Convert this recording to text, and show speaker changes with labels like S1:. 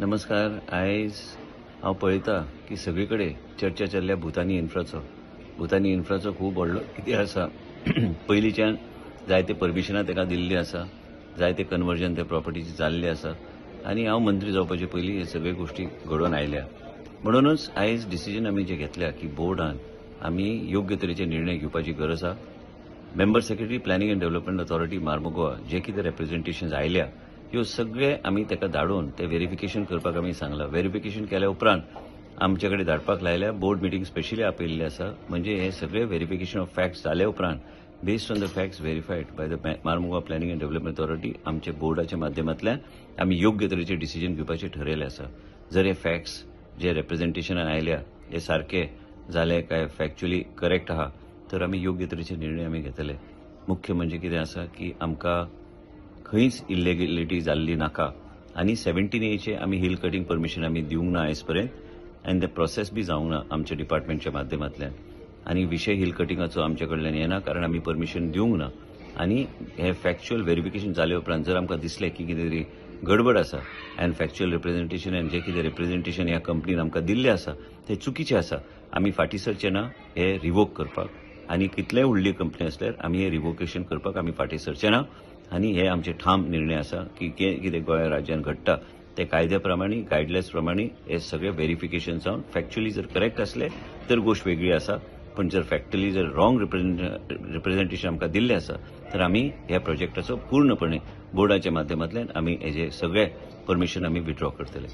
S1: नमस्कार. आयज हांव पळयतां की सगळीकडे चर्चा चल्ल्या भुतानी इन्फ्राचो खूब व्हडलो इतिहास आसा. पयलींच्यान जायते परमिशनां ताका दिल्लीं आसा, जायते कन्वर्जन ते प्रॉपर्टीचे जाल्ले आसा आनी हांव मंत्री जावपाचे पयलीं हे सगळे गोश्टी घडोवन आयल्या. म्हणूनच आयज डिसिजन आमी जे घेतल्या की बोर्डान आमी योग्य तरेचे निर्णय घेवपाची गरज आसा. Member secretary planning and development authority Mormugao जे कितें रिप्रेझेंटेशन्स आयल्या ह्यो सगळे आमी ताका धाडून ते व्हेरिफिकेशन करपाक आमी सांगलां. व्हेरिफिकेशन केल्या उपरांत आमचे कडेन धाडपाक लायल्या. बोर्ड मिटींग स्पेशली आपयल्ली आसा. म्हणजे हे सगळे व्हेरिफिकेशन ऑफ फॅक्ट्स जाल्या उपरांत based on the facts verified by the Mormugao planning and development authority आमचे बोर्डाच्या माध्यमांतल्यान आमी योग्य तरेचे डिसिजन घेवपाचे ठरयले आसा. जर हे फॅक्ट्स जे रिप्रेझेंटेशनान आयल्या हे सारखे जाले काय फॅक्च्युअली करेक्ट आहा तर आमी योग्य तरेचे निर्णय आमी घेतले. मुख्य म्हणजे कितें आसा की आमकां खंयच इल्लेगिलिटी जाल्ली नाका आनी 17A आमी हिल कटिंग परमिशन आमी दिवंक ना आयज पर्यंत आनी ते प्रोसेस बी जावंक ना आमच्या डिपार्टमेंटच्या माध्यमांतल्यान. आनी विशय हिल कटिंगाचो आमचे कडल्यान येना कारण आमी परमिशन दिवंक ना. आनी हे फॅक्च्युअल व्हेरिफिकेशन जाले उपरांत जर आमकां दिसलें की कितें तरी गडबड आसा आनी फॅक्च्युअल रिप्रेझेंटेशन आनी जे कितें रिप्रेझेंटेशन ह्या कंपनीन आमकां दिल्लें आसा ते चुकीचें आसा, आमी फाटीं सरचे ना हे रिवोक करपाक. आनी कितलेय व्हडली कंपनी असल्यार आमी हे रिवोकेशन करपाक आमी फाटीं सरचे ना. आनी हे आमचे ठाम निर्णय आसा की कितें गोंय राज्यान घडटा ते कायद्या प्रमाणे गायडलायन्स प्रमाणे हे सगळे व्हेरिफिकेशन जावन फॅक्च्युअली जर करेक्ट असले तर गोष्ट वेगळी आसा. पण जर फॅक्च्युअली जर रॉंग रिप्रेझेंटेशन आमकां दिल्लें आसा तर आमी ह्या प्रोजेक्टाचो पूर्णपणे बोर्डाच्या माध्यमांतल्यान आमी हेजे सगळे परमिशन आमी विथड्रॉ करतले.